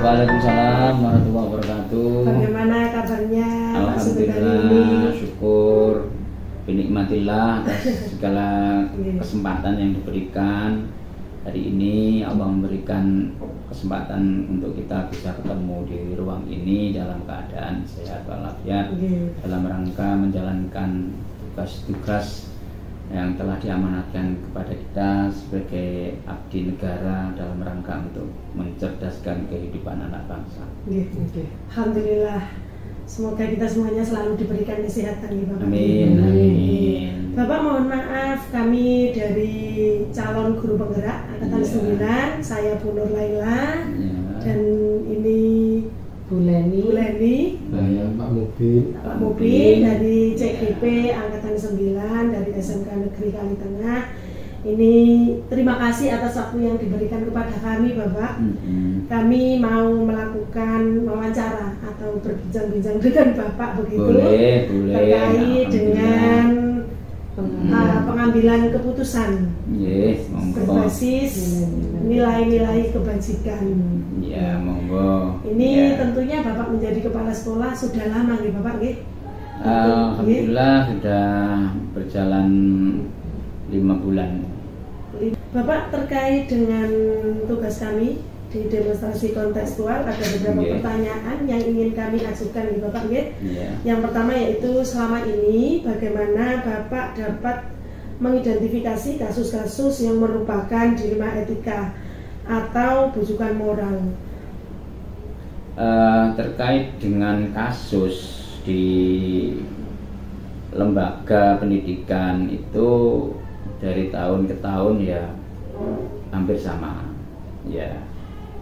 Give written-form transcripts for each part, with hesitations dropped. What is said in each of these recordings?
Waalaikumsalam warahmatullahi wabarakatuh. Bagaimana kabarnya Pak Sugeng hari ini? Alhamdulillah, syukur, binikmatillah atas segala kesempatan yang diberikan. Hari ini Allah memberikan kesempatan untuk kita bisa ketemu di ruang ini dalam keadaan sehat walafiat, dalam rangka menjalankan tugas-tugas yang telah diamanatkan kepada kita sebagai abdi negara dalam rangka untuk mencerdaskan kehidupan anak bangsa. Alhamdulillah, semoga kita semuanya selalu diberikan kesehatan ya Bapak. Amin, amin. Bapak mohon maaf, kami dari calon guru penggerak angkatan 9, saya Bu Nur Laila dan ini Bu Leni, Pak Mubin dari CGP Angkatan 9 dari SMK Negeri Kalitengah. Ini terima kasih atas waktu yang diberikan kepada kami Bapak. Kami mau melakukan wawancara atau berbincang-bincang dengan Bapak begitu. Boleh. Terkait dengan pengambilan keputusan berbasis nilai-nilai kebajikan. Ya, monggo. Ini tentunya Bapak menjadi kepala sekolah sudah lama nih Bapak nggih? Alhamdulillah sudah berjalan 5 bulan. Bapak, terkait dengan tugas kami di demonstrasi kontekstual ada beberapa pertanyaan yang ingin kami ajukan nih Bapak nggih. Yang pertama yaitu selama ini bagaimana Bapak dapat mengidentifikasi kasus-kasus yang merupakan dilema etika atau bujukan moral. Terkait dengan kasus di lembaga pendidikan itu dari tahun ke tahun ya hampir sama ya.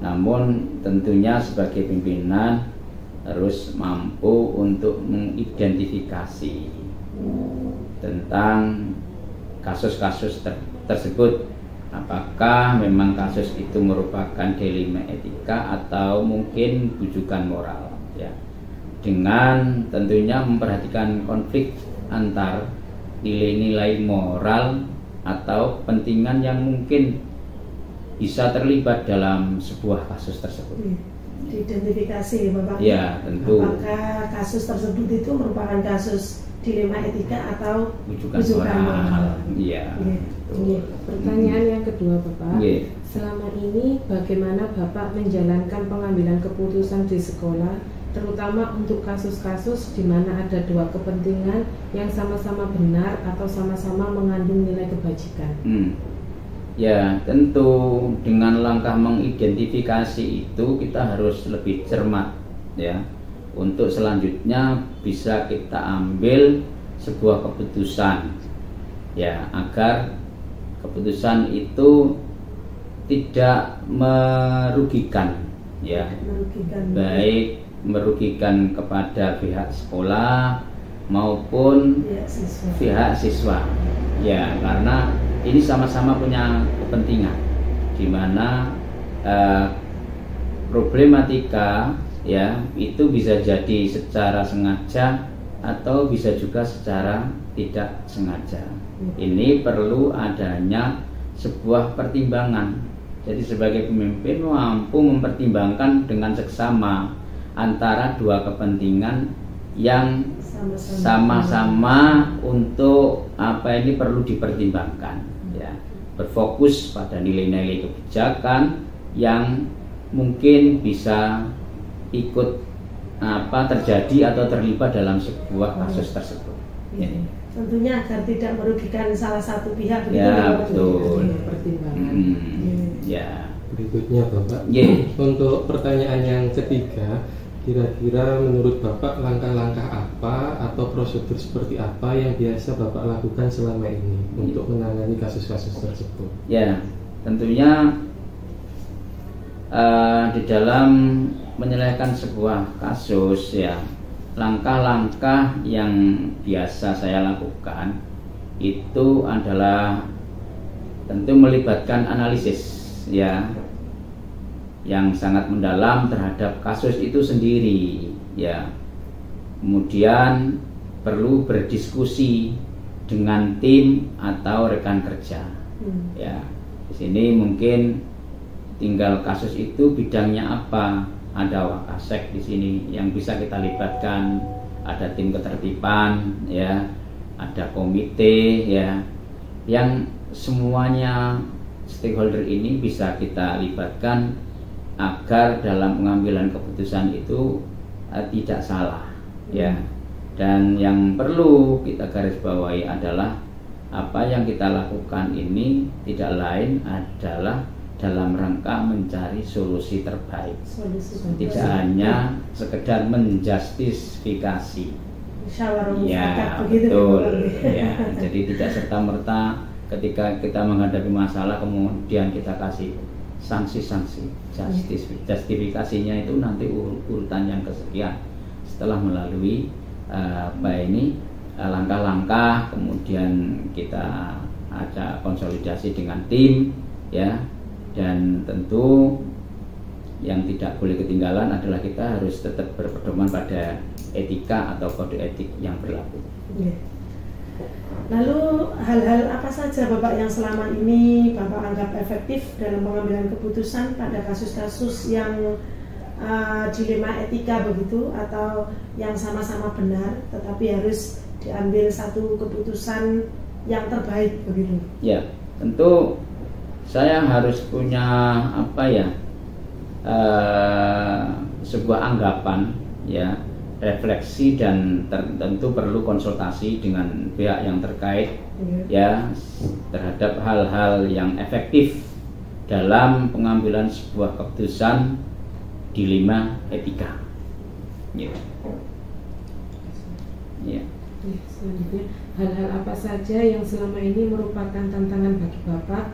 Namun tentunya sebagai pimpinan harus mampu untuk mengidentifikasi tentang kasus-kasus tersebut, apakah memang kasus itu merupakan dilema etika atau mungkin bujukan moral ya, dengan tentunya memperhatikan konflik antar nilai-nilai moral atau kepentingan yang mungkin bisa terlibat dalam sebuah kasus tersebut. Diidentifikasi Bapak. Ya, tentu. Apakah kasus tersebut itu merupakan kasus dilema etika atau bujukan moral? Iya. Pertanyaan yang kedua Bapak. Selama ini bagaimana Bapak menjalankan pengambilan keputusan di sekolah, terutama untuk kasus-kasus di mana ada dua kepentingan yang sama-sama benar atau sama-sama mengandung nilai kebajikan? Ya, tentu dengan langkah mengidentifikasi itu kita harus lebih cermat ya, untuk selanjutnya bisa kita ambil sebuah keputusan ya, agar keputusan itu tidak merugikan ya, baik merugikan kepada pihak sekolah maupun pihak siswa ya, karena ini sama-sama punya kepentingan di mana problematika ya itu bisa jadi secara sengaja atau bisa juga secara tidak sengaja. Ini perlu adanya sebuah pertimbangan. Jadi sebagai pemimpin mampu mempertimbangkan dengan seksama antara dua kepentingan yang sama-sama untuk apa ini perlu dipertimbangkan ya, berfokus pada nilai-nilai kebijakan yang mungkin bisa ikut terjadi atau terlibat dalam sebuah kasus tersebut. Tentunya agar tidak merugikan salah satu pihak. Ya, betul. Pertimbangan. Ya. Berikutnya Bapak, untuk pertanyaan yang ketiga, kira-kira menurut Bapak langkah-langkah apa atau prosedur seperti apa yang biasa Bapak lakukan selama ini untuk menangani kasus-kasus tersebut? Ya, tentunya di dalam menyelesaikan sebuah kasus ya, langkah-langkah yang biasa saya lakukan itu adalah tentu melibatkan analisis ya, yang sangat mendalam terhadap kasus itu sendiri ya. Kemudian perlu berdiskusi dengan tim atau rekan kerja ya. Di sini mungkin tinggal kasus itu bidangnya apa, ada wakasek di sini yang bisa kita libatkan, ada tim ketertiban, ya, ada komite, ya, yang semuanya stakeholder ini bisa kita libatkan agar dalam pengambilan keputusan itu tidak salah, ya. Dan yang perlu kita garis bawahi adalah apa yang kita lakukan ini tidak lain adalah dalam rangka mencari solusi terbaik. Tidak hanya sekedar menjustifikasi. Ya, betul. Ya, jadi tidak serta-merta ketika kita menghadapi masalah kemudian kita kasih sanksi-sanksi. Justifikasinya itu nanti urutan yang kesekian setelah melalui langkah-langkah, kemudian kita ada konsolidasi dengan tim, ya. Dan tentu yang tidak boleh ketinggalan adalah kita harus tetap berpedoman pada etika atau kode etik yang berlaku. Lalu hal-hal apa saja Bapak yang selama ini Bapak anggap efektif dalam pengambilan keputusan pada kasus-kasus yang dilema etika begitu, atau yang sama-sama benar tetapi harus diambil satu keputusan yang terbaik begitu? Ya, tentu saya harus punya sebuah anggapan, ya, refleksi, dan tentu perlu konsultasi dengan pihak yang terkait, ya, terhadap hal-hal yang efektif dalam pengambilan sebuah keputusan dilema etika. Ya. Selanjutnya, hal-hal apa saja yang selama ini merupakan tantangan bagi Bapak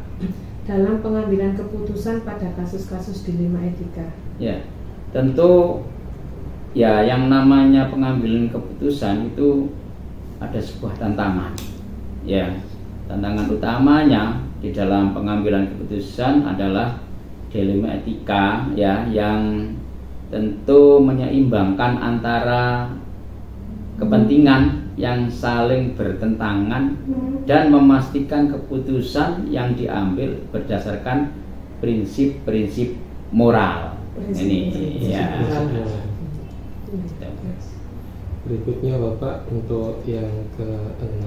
dalam pengambilan keputusan pada kasus-kasus dilema etika? Ya, tentu ya yang namanya pengambilan keputusan itu ada sebuah tantangan. Ya, tantangan utamanya di dalam pengambilan keputusan adalah dilema etika, ya, yang tentu menyeimbangkan antara kepentingan yang saling bertentangan dan memastikan keputusan yang diambil berdasarkan prinsip-prinsip moral. Ya. Berikutnya Bapak, untuk yang ke-6,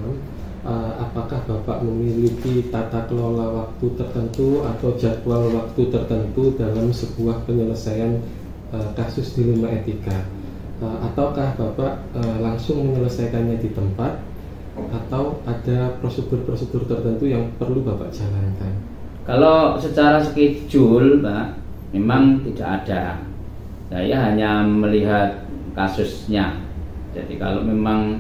apakah Bapak memiliki tata kelola waktu tertentu atau jadwal waktu tertentu dalam sebuah penyelesaian kasus dilema etika? Ataukah Bapak langsung menyelesaikannya di tempat, atau ada prosedur-prosedur tertentu yang perlu Bapak jalankan? Kalau secara schedule, Pak, memang tidak ada. Saya hanya melihat kasusnya. Jadi kalau memang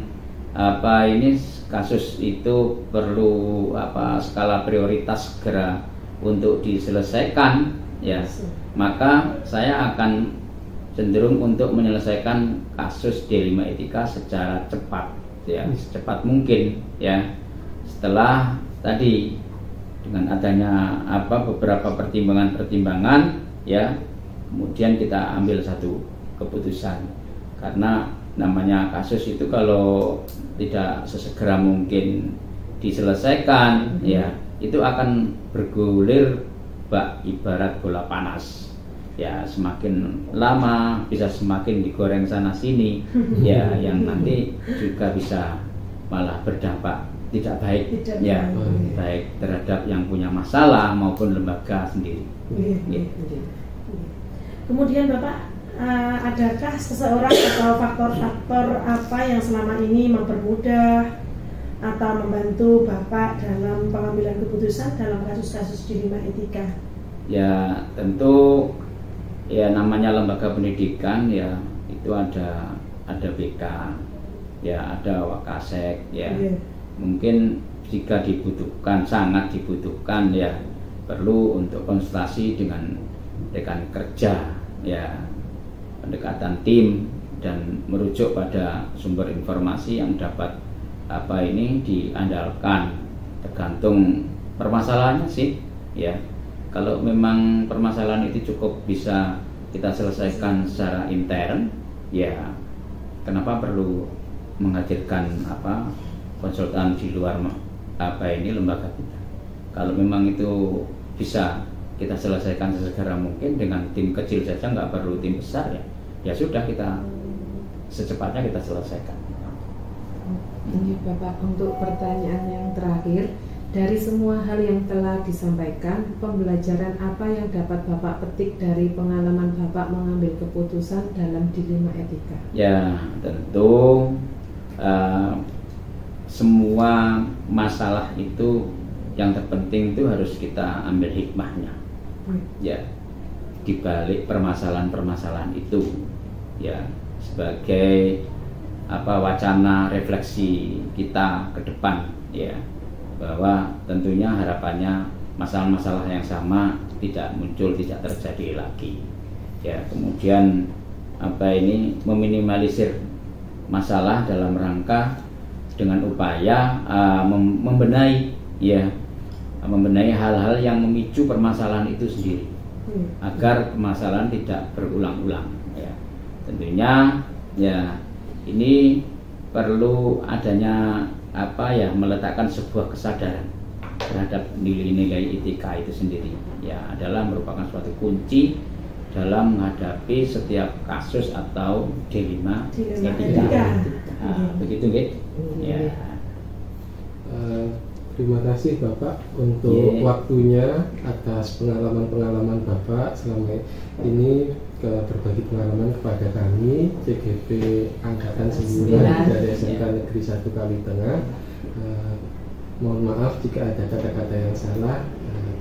ini kasus itu perlu skala prioritas segera untuk diselesaikan, ya, maka saya akan cenderung untuk menyelesaikan kasus dilema etika secara cepat, ya, secepat mungkin, ya. Setelah tadi dengan adanya beberapa pertimbangan-pertimbangan, ya, kemudian kita ambil satu keputusan. Karena namanya kasus itu kalau tidak sesegera mungkin diselesaikan, ya, itu akan bergulir ibarat bola panas. Ya, semakin lama bisa semakin digoreng sana sini, ya, yang nanti juga bisa malah berdampak tidak baik, ya, baik terhadap yang punya masalah maupun lembaga sendiri. Kemudian Bapak, adakah seseorang atau faktor-faktor apa yang selama ini mempermudah atau membantu Bapak dalam pengambilan keputusan dalam kasus-kasus dilema etika? Ya, tentu, ya, namanya lembaga pendidikan, ya, itu ada BK, ya, ada wakasek, ya. Mungkin jika dibutuhkan, sangat dibutuhkan, ya, perlu untuk konsultasi dengan rekan kerja, ya, pendekatan tim, dan merujuk pada sumber informasi yang dapat diandalkan. Tergantung permasalahannya sih, ya. Kalau memang permasalahan itu cukup bisa kita selesaikan secara intern, ya, kenapa perlu menghadirkan konsultan di luar lembaga kita? Kalau memang itu bisa kita selesaikan sesegera mungkin dengan tim kecil saja, nggak perlu tim besar ya. Ya sudah, kita secepatnya kita selesaikan. Ini Bapak, untuk pertanyaan yang terakhir, dari semua hal yang telah disampaikan, pembelajaran apa yang dapat Bapak petik dari pengalaman Bapak mengambil keputusan dalam dilema etika? Ya, tentu semua masalah itu yang terpenting itu harus kita ambil hikmahnya. Ya, dibalik permasalahan-permasalahan itu, ya, sebagai wacana refleksi kita ke depan, ya, bahwa tentunya harapannya masalah-masalah yang sama tidak muncul, tidak terjadi lagi, ya. Kemudian meminimalisir masalah dalam rangka dengan upaya membenahi, ya, membenahi hal-hal yang memicu permasalahan itu sendiri, agar permasalahan tidak berulang-ulang, ya. Tentunya ya ini perlu adanya meletakkan sebuah kesadaran terhadap nilai-nilai etika itu sendiri, ya, adalah merupakan suatu kunci dalam menghadapi setiap kasus atau dilema etika. Begitu, nggih. Ya. Terima kasih Bapak untuk waktunya atas pengalaman-pengalaman Bapak selama ini, berbagi pengalaman kepada kami CGP Angkatan 9 dari SMK Negeri 1 Kalitengah. Mohon maaf jika ada kata-kata yang salah.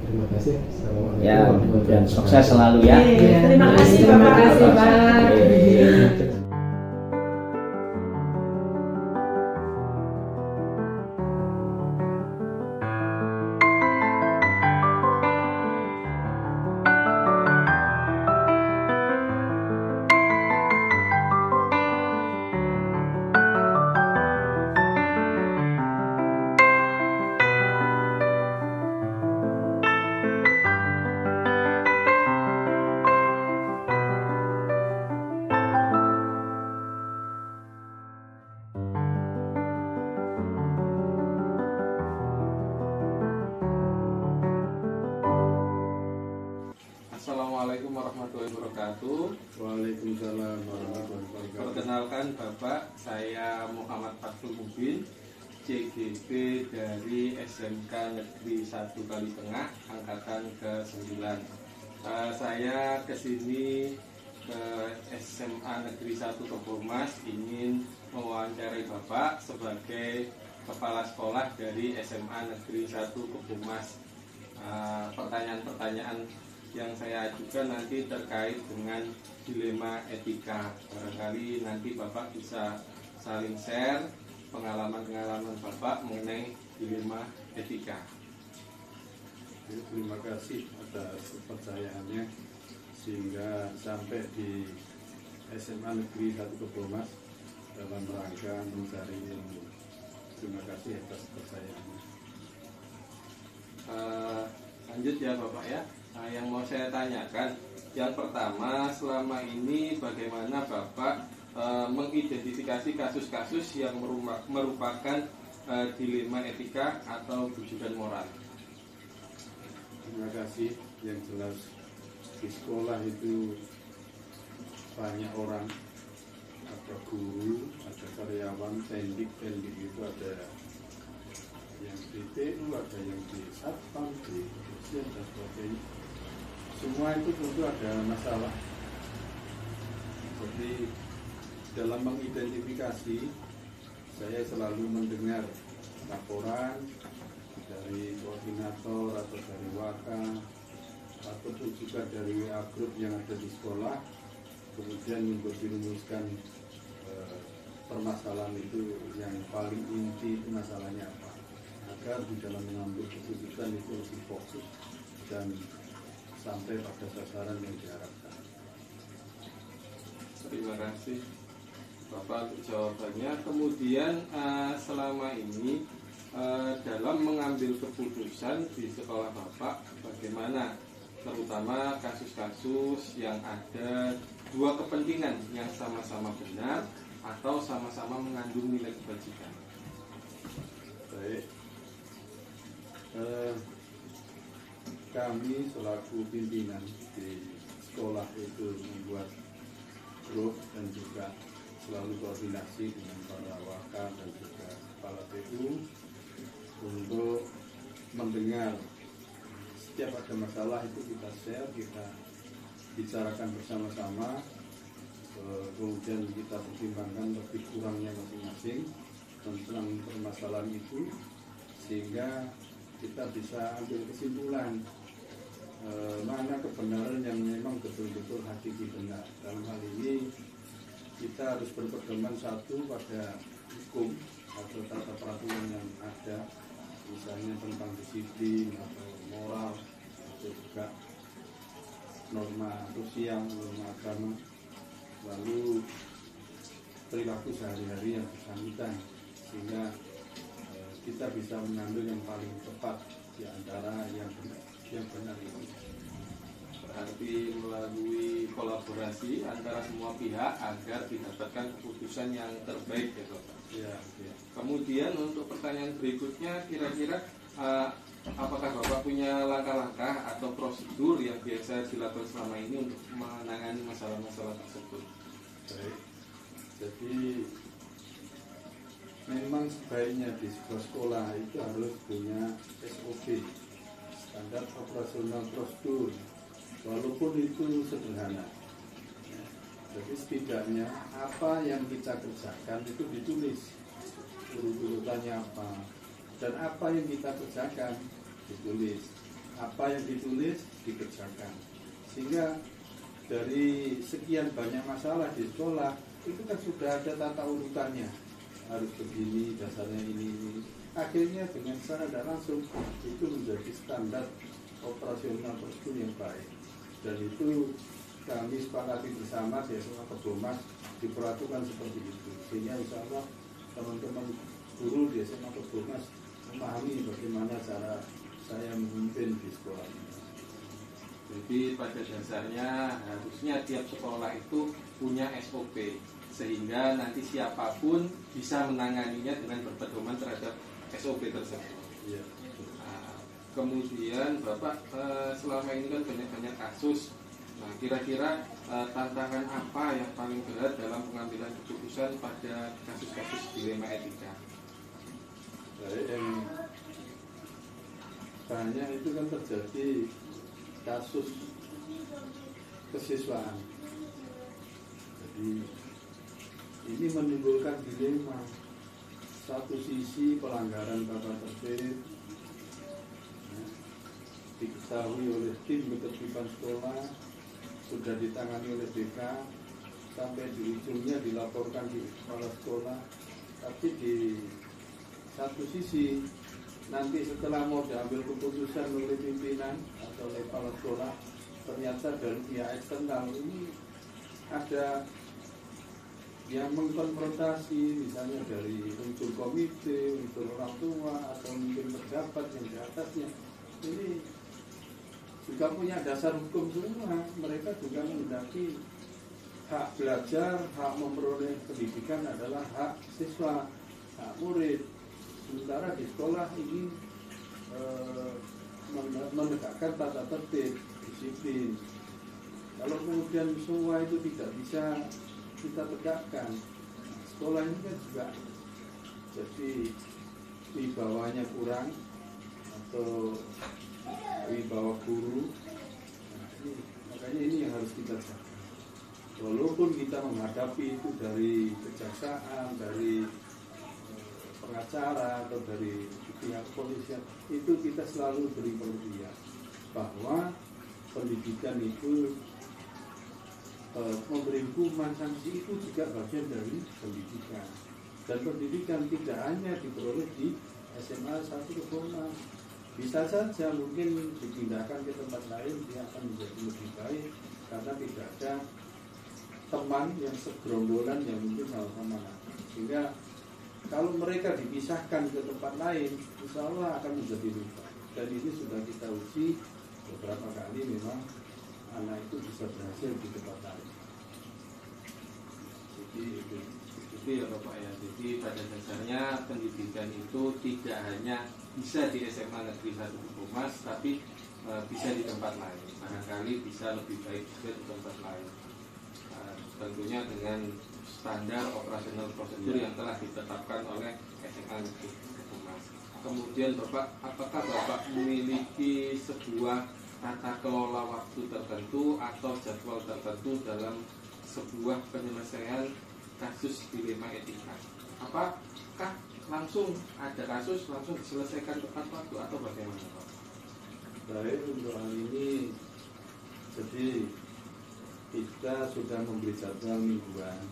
Terima kasih. Assalamualaikum. Ya, dan sukses selalu ya. Terima kasih Bapak. Assalamualaikum warahmatullahi wabarakatuh. Waalaikumsalam warahmatullahi wabarakatuh. Perkenalkan Bapak, saya Muhammad Fathul Mubin, CGP dari SMK Negeri 1 Kalitengah, Angkatan ke-9. Saya kesini ke SMA Negeri 1 Kebomas ingin mewawancarai Bapak sebagai Kepala Sekolah dari SMA Negeri 1 Kebomas. Pertanyaan-pertanyaan yang saya ajukan nanti terkait dengan dilema etika. Barangkali nanti Bapak bisa saling share pengalaman-pengalaman Bapak mengenai dilema etika. Terima kasih atas kepercayaannya sehingga sampai di SMA Negeri 1 Kebomas dalam rangka mencari ilmu. Terima kasih atas kepercayaannya. Lanjut ya Bapak ya. Yang mau saya tanyakan, yang pertama, selama ini bagaimana Bapak mengidentifikasi kasus-kasus yang merupakan dilema etika atau rujukan moral? Terima kasih. Yang jelas di sekolah itu banyak orang, ada guru, ada karyawan, tendik itu ada yang di TU, ada yang di Satpam, di Dirjen dan sebagainya. Semua itu tentu ada masalah. Jadi dalam mengidentifikasi, saya selalu mendengar laporan dari koordinator atau dari waka ataupun juga dari WA group yang ada di sekolah, kemudian dirumuskan permasalahan itu yang paling inti itu masalahnya apa, agar di dalam mengambil keputusan itu lebih fokus dan sampai pada sasaran yang diharapkan. Terima kasih Bapak untuk jawabannya. Kemudian selama ini dalam mengambil keputusan di sekolah Bapak bagaimana, terutama kasus-kasus yang ada dua kepentingan yang sama-sama benar atau sama-sama mengandung nilai kebajikan? Baik. kami selaku pimpinan di sekolah itu membuat grup dan juga selalu koordinasi dengan para wakil dan juga kepala PU untuk mendengar setiap ada masalah itu kita share, kita bicarakan bersama-sama, kemudian kita pertimbangkan lebih kurangnya masing-masing tentang permasalahan itu, sehingga kita bisa ambil kesimpulan mana kebenaran yang memang betul-betul hakiki benar. Dalam hal ini kita harus berpedoman satu pada hukum atau tata peraturan yang ada, misalnya tentang disiplin atau moral atau juga norma sosial, norma agama, lalu perilaku sehari-hari yang bersangkutan, sehingga kita bisa mengambil yang paling tepat di antara yang benar itu. Berarti melalui kolaborasi antara semua pihak agar didapatkan keputusan yang terbaik ya Bapak. Ya. Kemudian untuk pertanyaan berikutnya, kira-kira apakah Bapak punya langkah-langkah atau prosedur yang biasa dilakukan selama ini untuk menangani masalah-masalah tersebut? Baik. Jadi memang sebaiknya di sebuah sekolah itu harus punya SOP, standar operasional prosedur, walaupun itu sederhana. Jadi setidaknya apa yang kita kerjakan itu ditulis, urut-urutannya apa, dan apa yang kita kerjakan ditulis, apa yang ditulis dikerjakan, sehingga dari sekian banyak masalah di sekolah itu kan sudah ada tata urutannya, harus begini, dasarnya ini. Akhirnya dengan secara tidak langsung itu menjadi standar operasional prosedur yang baik, dan itu kami sepakati bersama di SMA Kebomas diperlakukan seperti itu, sehingga insya Allah teman-teman guru di SMA Kebomas memahami bagaimana cara saya memimpin di sekolah ini. Jadi pada dasarnya harusnya tiap sekolah itu punya SOP, sehingga nanti siapapun bisa menanganinya dengan berpedoman terhadap SOP tersebut. Ya. Nah, kemudian Bapak selama ini kan banyak-banyak kasus. Nah, kira-kira tantangan apa yang paling berat dalam pengambilan keputusan pada kasus-kasus dilema etika? Yang banyak itu kan terjadi kasus kesiswaan. Jadi ini menimbulkan dilema. Satu sisi pelanggaran tata tertib diketahui oleh tim ketertiban sekolah, sudah ditangani oleh BK, sampai di ujungnya dilaporkan di kepala sekolah. Tapi di satu sisi nanti setelah mau diambil keputusan oleh pimpinan atau oleh kepala sekolah, ternyata dari pihak eksternal ini ada yang mengkonfrontasi, misalnya dari unsur komite, unsur orang tua, atau mungkin pejabat yang di atasnya. Ini juga punya dasar hukum semua. Mereka juga menghendaki hak belajar, hak memperoleh pendidikan adalah hak siswa, hak murid. Sementara di sekolah ini menegakkan tata tertib, disiplin. Kalau kemudian semua itu tidak bisa kita tegakkan, sekolah ini kan juga jadi wibawanya kurang atau wibawa guru. Makanya ini yang harus kita jaga. Walaupun kita menghadapi itu dari kejaksaan, dari pengacara atau dari pihak kepolisian, itu kita selalu beri pengertian bahwa pendidikan itu memberi hukuman sanksi itu juga bagian dari pendidikan, dan pendidikan tidak hanya diperoleh di SMA 1 Kebomas, bisa saja mungkin dipindahkan ke tempat lain dia akan menjadi lebih baik karena tidak ada teman yang segerombolan yang mungkin sama-sama, sehingga kalau mereka dipisahkan ke tempat lain, insya Allah akan menjadi lebih baik. Dan ini sudah kita uji beberapa kali, memang anak itu bisa berhasil di tempat lain. Jadi itu ya Bapak ya. Jadi pada dasarnya pendidikan itu tidak hanya bisa di SMA Negeri 1 Kebomas, tapi bisa di tempat lain, barangkali bisa lebih baik juga di tempat lain, tentunya dengan standar operasional prosedur yang telah ditetapkan oleh SMA Negeri Kebumas. Kemudian Bapak, apakah Bapak memiliki sebuah tata kelola waktu tertentu atau jadwal tertentu dalam sebuah penyelesaian kasus dilema etika? Apakah langsung ada kasus langsung diselesaikan tepat waktu atau bagaimana Pak? Baik, untuk hal ini jadi kita sudah memberi jadwal mingguan,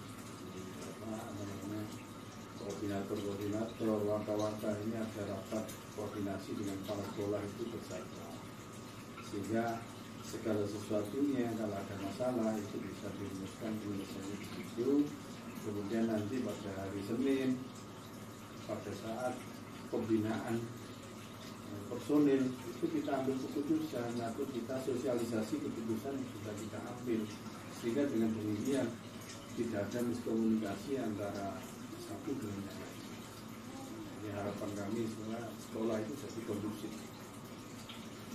koordinator, warta-warta ini ada rapat koordinasi dengan para sekolah itu berjadwal, sehingga segala sesuatunya kalau ada masalah itu bisa dirumuskan penyelesaiannya di situ. Kemudian nanti pada hari Senin pada saat pembinaan personil itu kita ambil keputusan atau kita sosialisasi keputusan yang sudah kita ambil, sehingga dengan demikian tidak ada miskomunikasi antara satu dengan yang lain. Jadi harapan kami sekolah itu jadi kondusif.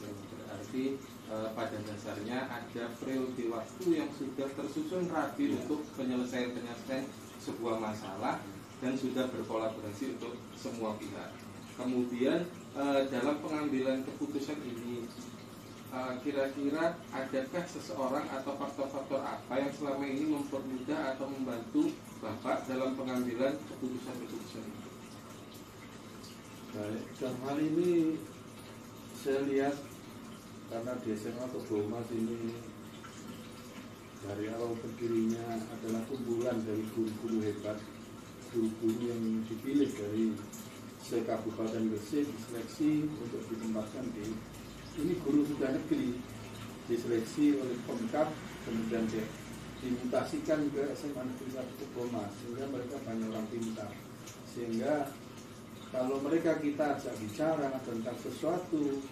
Berarti pada dasarnya ada periode waktu yang sudah tersusun rapi untuk penyelesaian sebuah masalah dan sudah berkolaborasi untuk semua pihak. Kemudian dalam pengambilan keputusan ini kira-kira adakah seseorang atau faktor-faktor apa yang selama ini mempermudah atau membantu Bapak dalam pengambilan keputusan-keputusan itu? Baik, dalam hal ini saya lihat karena di SMA Kebumas ini dari awal berdirinya adalah kumpulan dari guru-guru hebat, guru-guru yang dipilih dari se-Kabupaten Gresik, diseleksi untuk ditempatkan di ini guru sudah negeri, diseleksi oleh Pemkab, kemudian dimutasikan ke SMA Negeri 1 Kebumas, sehingga mereka banyak orang pintar, sehingga kalau mereka kita ajak bicara tentang sesuatu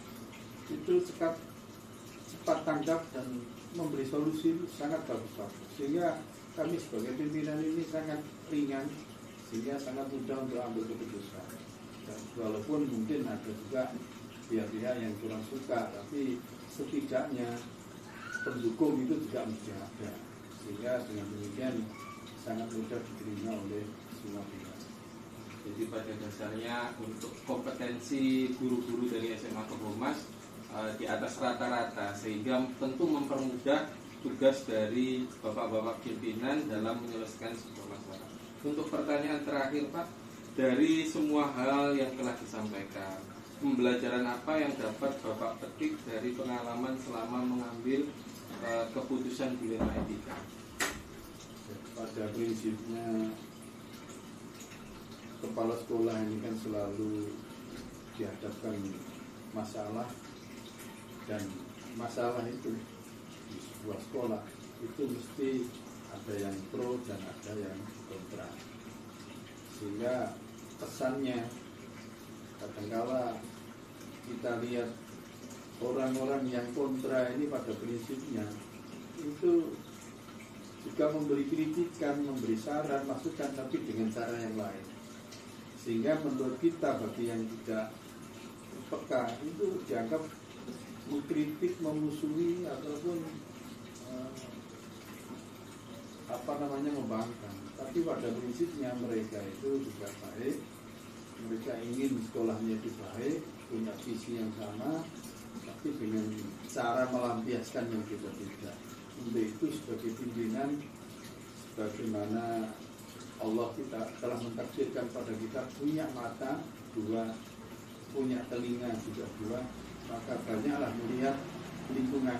itu cepat tanggap dan memberi solusi sangat bagus-bagus, sehingga kami sebagai pimpinan ini sangat ringan, sehingga sangat mudah untuk ambil keputusan. Dan walaupun mungkin ada juga pihak-pihak yang kurang suka, tapi setidaknya pendukung itu juga mesti ada, sehingga dengan demikian sangat mudah diterima oleh semua pihak. Jadi pada dasarnya untuk kompetensi guru-guru dari SMA Kebumas di atas rata-rata, sehingga tentu mempermudah tugas dari bapak-bapak pimpinan dalam menyelesaikan sebuah masalah. Untuk pertanyaan terakhir Pak, dari semua hal yang telah disampaikan, pembelajaran apa yang dapat Bapak petik dari pengalaman selama mengambil keputusan dilema etika? Pada prinsipnya kepala sekolah ini kan selalu dihadapkan masalah, dan masalah itu di sebuah sekolah itu mesti ada yang pro dan ada yang kontra, sehingga kesannya kadangkala kita lihat orang-orang yang kontra ini pada prinsipnya itu juga memberi kritikan, memberi saran, masukan, tapi dengan cara yang lain, sehingga menurut kita bagi yang tidak peka itu dianggap mengkritik, memusuhi ataupun membangkang. Tapi pada prinsipnya mereka itu juga baik, mereka ingin sekolahnya itu baik, punya visi yang sama, tapi dengan cara melampiaskan yang beda-beda. Untuk itu sebagai pimpinan, bagaimana Allah kita telah mentakdirkan pada kita punya mata dua, punya telinga juga dua, maka banyaklah melihat lingkungan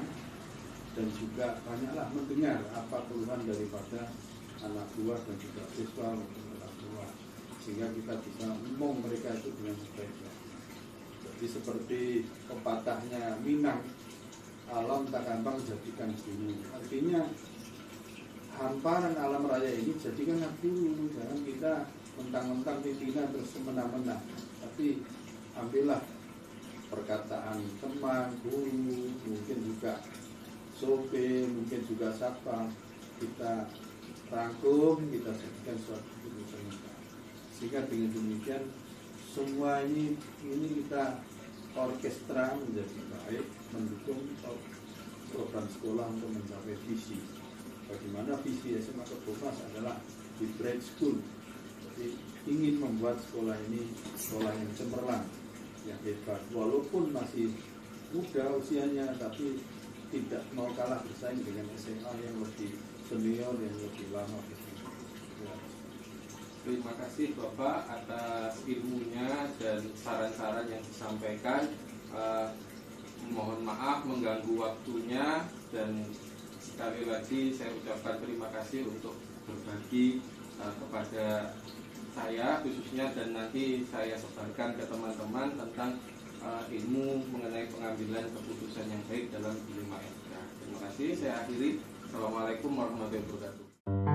dan juga banyaklah mendengar apa keluhan daripada anak buah dan juga siswa maupun orang tua, sehingga kita bisa ngomong mereka itu dengan sebaiknya. Jadi seperti pepatahnya Minang, alam tak gampang jadikan guru. Artinya hamparan alam raya ini jadikanlah guru. Jangan kita mentang-mentang pimpinan terus semena-mena, tapi ambillah perkataan teman, guru, mungkin juga sopir, mungkin juga satpam, kita rangkum, kita jadikan suatu keputusan, sehingga dengan demikian semua ini kita orkestra menjadi baik, mendukung program sekolah untuk mencapai visi. Bagaimana visi SMA Kebomas adalah hybrid school. Jadi ingin membuat sekolah ini sekolah yang cemerlang, yang hebat, walaupun masih muda usianya, tapi tidak mau kalah bersaing dengan SMA yang lebih senior, yang lebih lama. Terima kasih Bapak atas ilmunya dan saran-saran yang disampaikan. Mohon maaf mengganggu waktunya, dan sekali lagi saya ucapkan terima kasih untuk berbagi kepada saya khususnya, dan nanti saya sebarkan ke teman-teman tentang ilmu mengenai pengambilan keputusan yang baik dalam dilema etika. Terima kasih, saya akhiri. Assalamualaikum warahmatullahi wabarakatuh.